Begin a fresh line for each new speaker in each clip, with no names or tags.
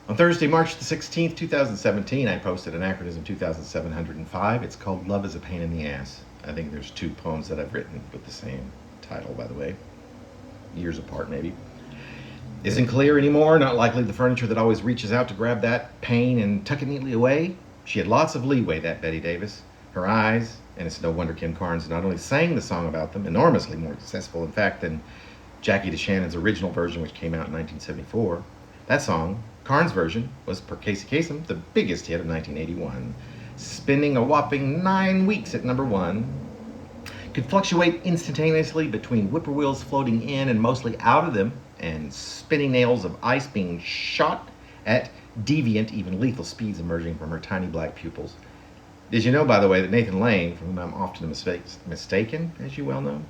On Thursday, March the 16th, 2017, I posted Anachronism 2705. It's called Love is a Pain in the Ass. I think there's two poems that I've written with the same title, by the way. Years apart, maybe. Isn't clear anymore, not likely the furniture that always reaches out to grab that pain and tuck it neatly away. She had lots of leeway, that Betty Davis. Her eyes, and it's no wonder Kim Carnes not only sang the song about them, enormously more successful, in fact, than Jackie DeShannon's original version, which came out in 1974. That song, Carnes' version, was, per Casey Kasem, the biggest hit of 1981, spending a whopping 9 weeks at number 1. Could fluctuate instantaneously between whippoorwills floating in and mostly out of them, and spinning nails of ice being shot at deviant, even lethal speeds emerging from her tiny black pupils. Did you know, by the way, that Nathan Lane, from whom I'm often mistaken, as you well know,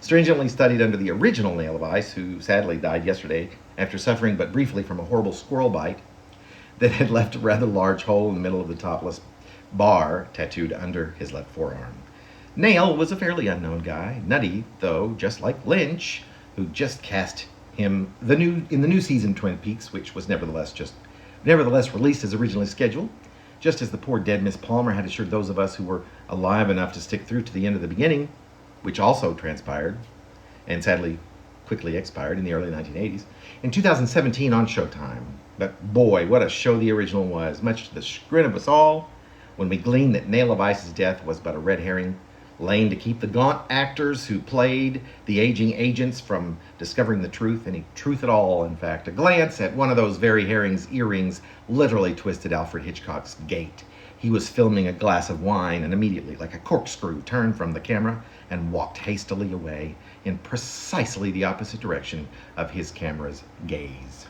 stringently studied under the original Nail of Ice, who sadly died yesterday after suffering but briefly from a horrible squirrel bite that had left a rather large hole in the middle of the topless bar tattooed under his left forearm. Nail was a fairly unknown guy, nutty, though, just like Lynch, who just cast him in the new season of Twin Peaks, which was nevertheless released as originally scheduled, just as the poor dead Miss Palmer had assured those of us who were alive enough to stick through to the end of the beginning, which also transpired, and sadly quickly expired in the early 1980s, in 2017 on Showtime. But boy, what a show the original was, much to the chagrin of us all, when we gleaned that Nail of Ice's death was but a red herring, laying to keep the gaunt actors who played the aging agents from discovering the truth, any truth at all, in fact. A glance at one of those very herring's earrings literally twisted Alfred Hitchcock's gait. He was filming a glass of wine and immediately, like a corkscrew, turned from the camera and walked hastily away in precisely the opposite direction of his camera's gaze.